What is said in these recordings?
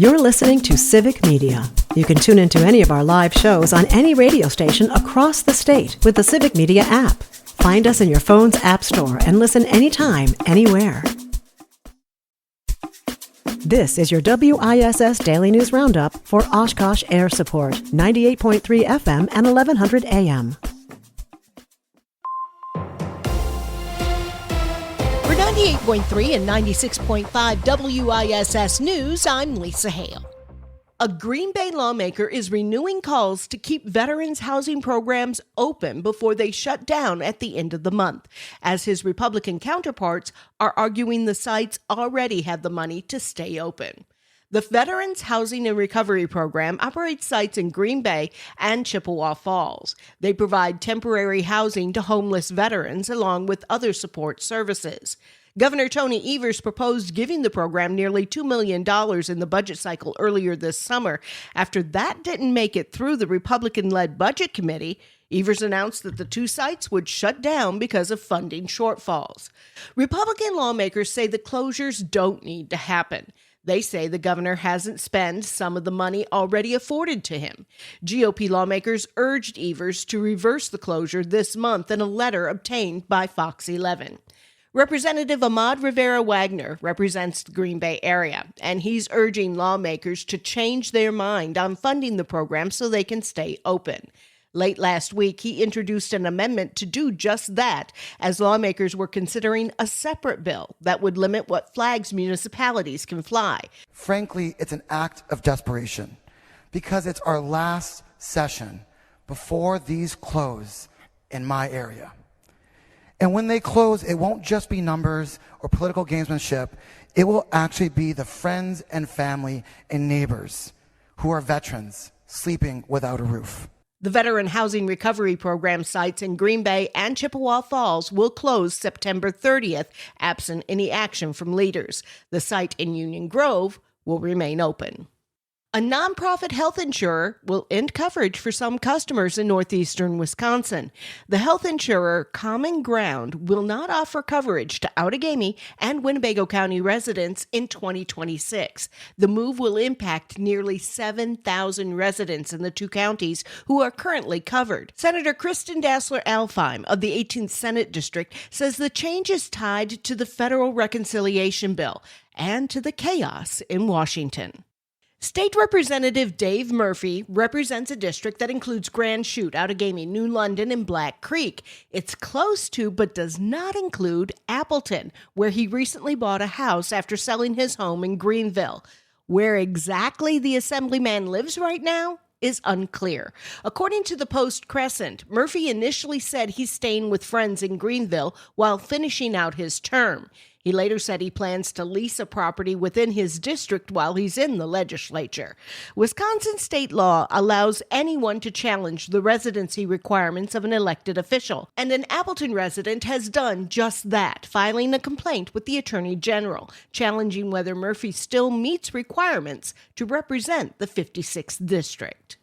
You're listening to Civic Media. You can tune into any of our live shows on any radio station across the state with the Civic Media app. Find us in your phone's app store and listen anytime, anywhere. This is your WISS Daily News Roundup for Oshkosh Air Support, 98.3 FM and 1100 AM. For 98.3 and 96.5 WISS News, I'm Lisa Hale. A Green Bay lawmaker is renewing calls to keep veterans' housing programs open before they shut down at the end of the month, as his Republican counterparts are arguing the sites already have the money to stay open. The Veterans Housing and Recovery Program operates sites in Green Bay and Chippewa Falls. They provide temporary housing to homeless veterans along with other support services. Governor Tony Evers proposed giving the program nearly $2 million in the budget cycle earlier this summer. After that didn't make it through the Republican-led Budget Committee, Evers announced that the two sites would shut down because of funding shortfalls. Republican lawmakers say the closures don't need to happen. They say the governor hasn't spent some of the money already afforded to him. GOP lawmakers urged Evers to reverse the closure this month in a letter obtained by Fox 11. Representative Ahmad Rivera-Wagner represents the Green Bay area, and he's urging lawmakers to change their mind on funding the program so they can stay open. Late last week, he introduced an amendment to do just that, as lawmakers were considering a separate bill that would limit what flags municipalities can fly. Frankly, it's an act of desperation, because it's our last session before these close in my area. And when they close, it won't just be numbers or political gamesmanship. It will actually be the friends and family and neighbors who are veterans sleeping without a roof. The Veteran Housing Recovery Program sites in Green Bay and Chippewa Falls will close September 30th, absent any action from leaders. The site in Union Grove will remain open. A nonprofit health insurer will end coverage for some customers in northeastern Wisconsin. The health insurer Common Ground will not offer coverage to Outagamie and Winnebago County residents in 2026. The move will impact nearly 7,000 residents in the two counties who are currently covered. Senator Kristen Dassler-Alfheim of the 18th Senate District says the change is tied to the federal reconciliation bill and to the chaos in Washington. State Representative Dave Murphy represents a district that includes Grand Chute, Outagamie, New London, and Black Creek. It's close to, but does not include, Appleton, where he recently bought a house after selling his home in Greenville. Where exactly the assemblyman lives right now is unclear. According to the Post-Crescent, Murphy initially said he's staying with friends in Greenville while finishing out his term. He later said he plans to lease a property within his district while he's in the legislature. Wisconsin state law allows anyone to challenge the residency requirements of an elected official, and an Appleton resident has done just that, filing a complaint with the Attorney General, challenging whether Murphy still meets requirements to represent the 56th district.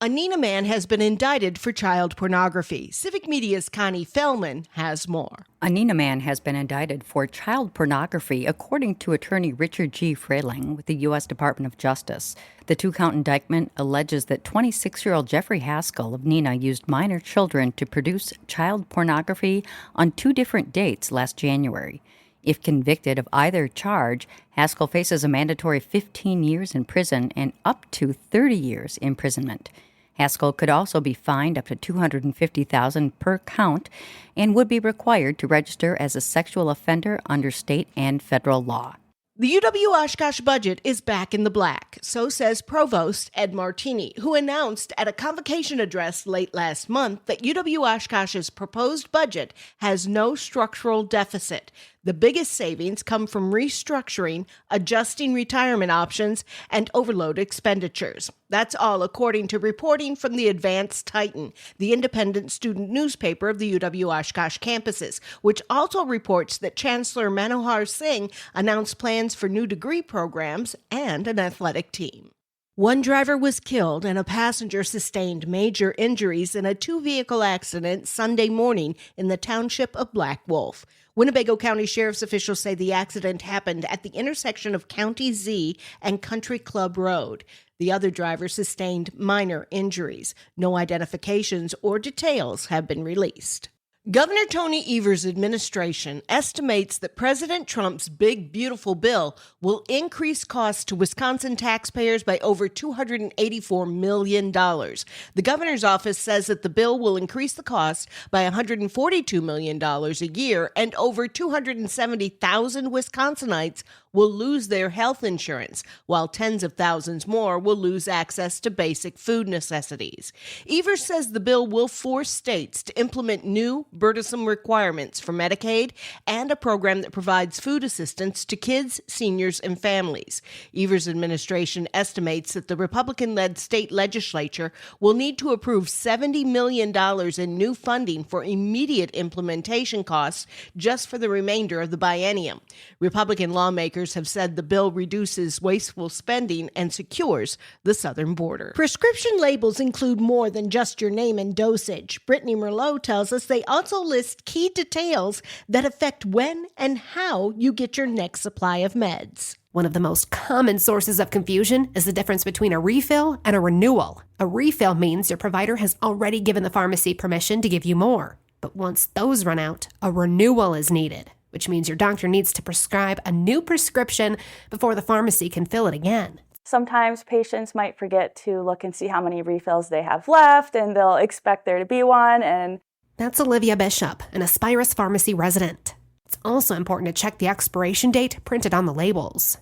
A Neenah man has been indicted for child pornography. Civic Media's Connie Fellman has more. A Neenah man has been indicted for child pornography, according to attorney Richard G. Frayling with the U.S. Department of Justice. The two-count indictment alleges that 26-year-old Jeffrey Haskell of Neenah used minor children to produce child pornography on two different dates last January. If convicted of either charge, Haskell faces a mandatory 15 years in prison and up to 30 years imprisonment. Haskell could also be fined up to $250,000 per count and would be required to register as a sexual offender under state and federal law. The UW-Oshkosh budget is back in the black, so says Provost Ed Martini, who announced at a convocation address late last month that UW-Oshkosh's proposed budget has no structural deficit. The biggest savings come from restructuring, adjusting retirement options, and overload expenditures. That's all according to reporting from the Advanced Titan, the independent student newspaper of the UW-Oshkosh campuses, which also reports that Chancellor Manohar Singh announced plans for new degree programs and an athletic team. One driver was killed and a passenger sustained major injuries in a two-vehicle accident Sunday morning in the township of Black Wolf. Winnebago County Sheriff's officials say the accident happened at the intersection of County Z and Country Club Road. The other driver sustained minor injuries. No identifications or details have been released. Governor Tony Evers' administration estimates that President Trump's big, beautiful bill will increase costs to Wisconsin taxpayers by over $284 million. The governor's office says that the bill will increase the cost by $142 million a year, and over 270,000 Wisconsinites will lose their health insurance, while tens of thousands more will lose access to basic food necessities. Evers says the bill will force states to implement new, burdensome requirements for Medicaid and a program that provides food assistance to kids, seniors, and families. Evers' administration estimates that the Republican-led state legislature will need to approve $70 million in new funding for immediate implementation costs just for the remainder of the biennium. Republican lawmakers have said the bill reduces wasteful spending and secures the southern border. Prescription labels include more than just your name and dosage. Brittany Merlot tells us they also list key details that affect when and how you get your next supply of meds. One of the most common sources of confusion is the difference between a refill and a renewal. A refill means your provider has already given the pharmacy permission to give you more. But once those run out, a renewal is needed, which means your doctor needs to prescribe a new prescription before the pharmacy can fill it again. Sometimes patients might forget to look and see how many refills they have left, and they'll expect there to be one. And that's Olivia Bishop, an Aspirus Pharmacy resident. It's also important to check the expiration date printed on the labels.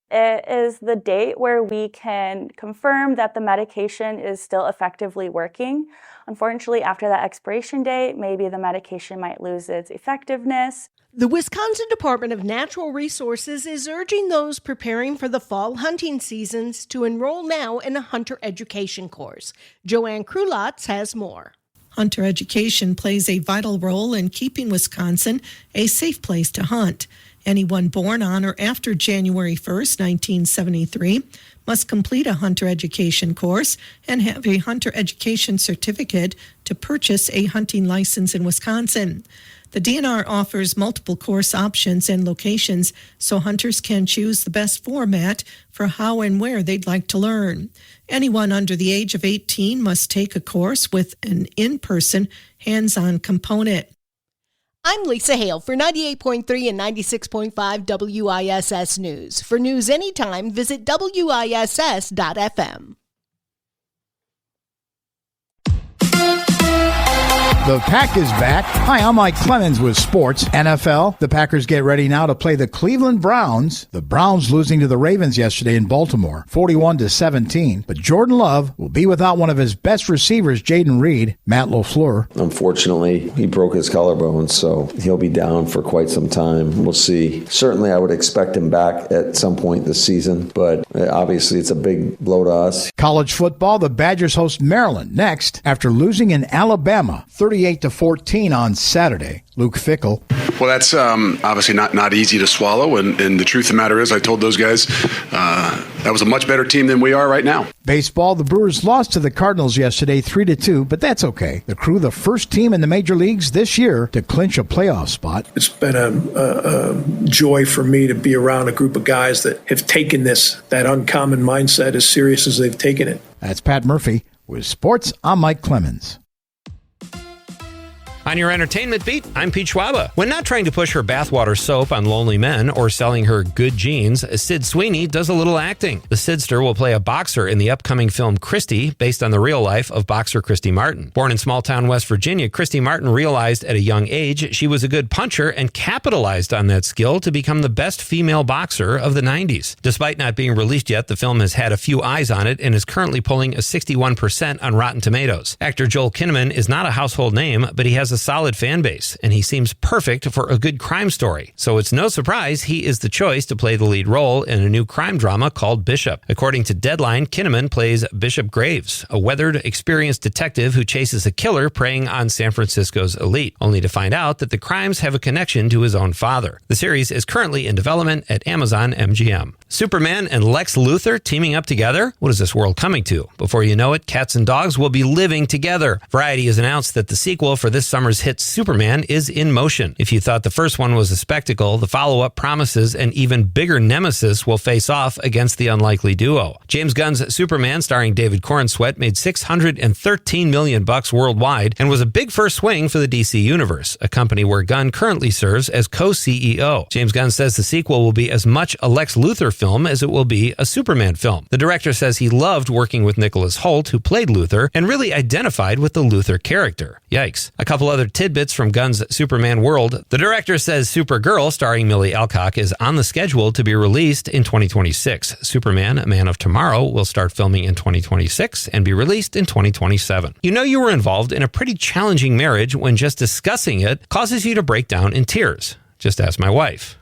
It is the date where we can confirm that the medication is still effectively working. Unfortunately, after that expiration date, maybe the medication might lose its effectiveness. The Wisconsin Department of Natural Resources is urging those preparing for the fall hunting seasons to enroll now in a hunter education course. Joanne Krulotz has more. Hunter education plays a vital role in keeping Wisconsin a safe place to hunt. Anyone born on or after January 1st, 1973, must complete a hunter education course and have a hunter education certificate to purchase a hunting license in Wisconsin. The DNR offers multiple course options and locations so hunters can choose the best format for how and where they'd like to learn. Anyone under the age of 18 must take a course with an in-person, hands-on component. I'm Lisa Hale for 98.3 and 96.5 WISS News. For news anytime, visit WISS.FM. The Pack is back. Hi, I'm Mike Clemens with Sports. NFL, the Packers get ready now to play the Cleveland Browns. The Browns losing to the Ravens yesterday in Baltimore, 41-17. But Jordan Love will be without one of his best receivers, Jaden Reed. Matt LaFleur. Unfortunately, he broke his collarbone, so he'll be down for quite some time. We'll see. Certainly, I would expect him back at some point this season, but obviously it's a big blow to us. College football, the Badgers host Maryland next after losing in Alabama, 38-14 on Saturday. Luke Fickell. Well, that's obviously not easy to swallow, and the truth of the matter is I told those guys that was a much better team than we are right now. Baseball, the Brewers lost to the Cardinals yesterday 3-2, but that's okay. The Crew, the first team in the major leagues this year to clinch a playoff spot. It's been a joy for me to be around a group of guys that have taken that uncommon mindset as serious as they've taken it. That's Pat Murphy with Sports. I'm Mike Clemens. On your entertainment beat, I'm Pete Schwaba. When not trying to push her bathwater soap on lonely men or selling her good jeans, Sid Sweeney does a little acting. The Sidster will play a boxer in the upcoming film Christy, based on the real life of boxer Christy Martin. Born in small-town West Virginia, Christy Martin realized at a young age she was a good puncher and capitalized on that skill to become the best female boxer of the 90s. Despite not being released yet, the film has had a few eyes on it and is currently polling a 61% on Rotten Tomatoes. Actor Joel Kinnaman is not a household name, but he has a solid fan base, and he seems perfect for a good crime story. So it's no surprise he is the choice to play the lead role in a new crime drama called Bishop. According to Deadline, Kinnaman plays Bishop Graves, a weathered, experienced detective who chases a killer preying on San Francisco's elite, only to find out that the crimes have a connection to his own father. The series is currently in development at Amazon MGM. Superman and Lex Luthor teaming up together? What is this world coming to? Before you know it, cats and dogs will be living together. Variety has announced that the sequel for this summer's hit Superman is in motion. If you thought the first one was a spectacle, the follow-up promises an even bigger nemesis will face off against the unlikely duo. James Gunn's Superman, starring David Corenswet, made $613 million worldwide and was a big first swing for the DC Universe, a company where Gunn currently serves as co-CEO. James Gunn says the sequel will be as much a Lex Luthor film as it will be a Superman film. The director says he loved working with Nicholas Hoult, who played Luthor, and really identified with the Luthor character. Yikes. A couple other tidbits from Gunn's Superman world. The director says Supergirl, starring Millie Alcock, is on the schedule to be released in 2026. Superman, Man of Tomorrow, will start filming in 2026 and be released in 2027. You know you were involved in a pretty challenging marriage when just discussing it causes you to break down in tears. Just ask my wife.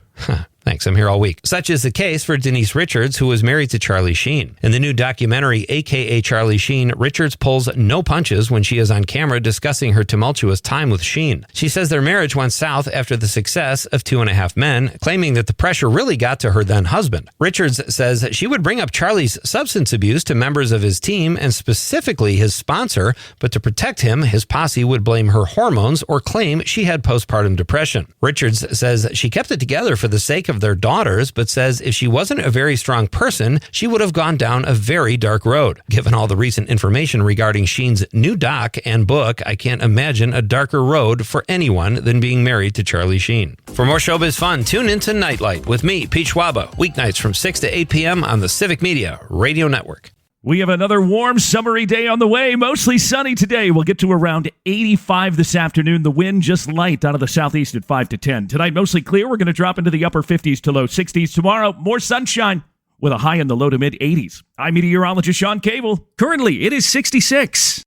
Thanks, I'm here all week. Such is the case for Denise Richards, who was married to Charlie Sheen. In the new documentary, AKA Charlie Sheen, Richards pulls no punches when she is on camera discussing her tumultuous time with Sheen. She says their marriage went south after the success of 2.5 Men, claiming that the pressure really got to her then husband. Richards says she would bring up Charlie's substance abuse to members of his team and specifically his sponsor, but to protect him, his posse would blame her hormones or claim she had postpartum depression. Richards says she kept it together for the sake of their daughters, but says if she wasn't a very strong person, she would have gone down a very dark road. Given all the recent information regarding Sheen's new doc and book, I can't imagine a darker road for anyone than being married to Charlie Sheen. For more showbiz fun, tune into Nightlight with me, Pete Schwaba, weeknights from 6 to 8 p.m. on the Civic Media Radio Network. We have another warm, summery day on the way. Mostly sunny today. We'll get to around 85 this afternoon. The wind just light out of the southeast at 5 to 10. Tonight, mostly clear. We're going to drop into the upper 50s to low 60s. Tomorrow, more sunshine with a high in the low to mid 80s. I'm meteorologist Sean Cable. Currently, it is 66.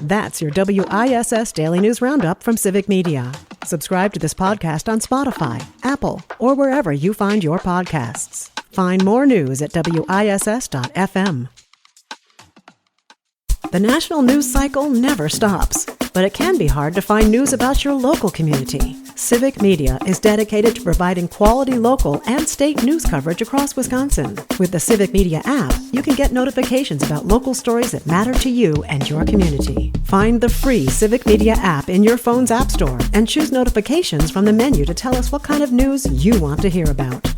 That's your WISS Daily News Roundup from Civic Media. Subscribe to this podcast on Spotify, Apple, or wherever you find your podcasts. Find more news at WISS.FM. The national news cycle never stops, but it can be hard to find news about your local community. Civic Media is dedicated to providing quality local and state news coverage across Wisconsin. With the Civic Media app, you can get notifications about local stories that matter to you and your community. Find the free Civic Media app in your phone's app store and choose notifications from the menu to tell us what kind of news you want to hear about.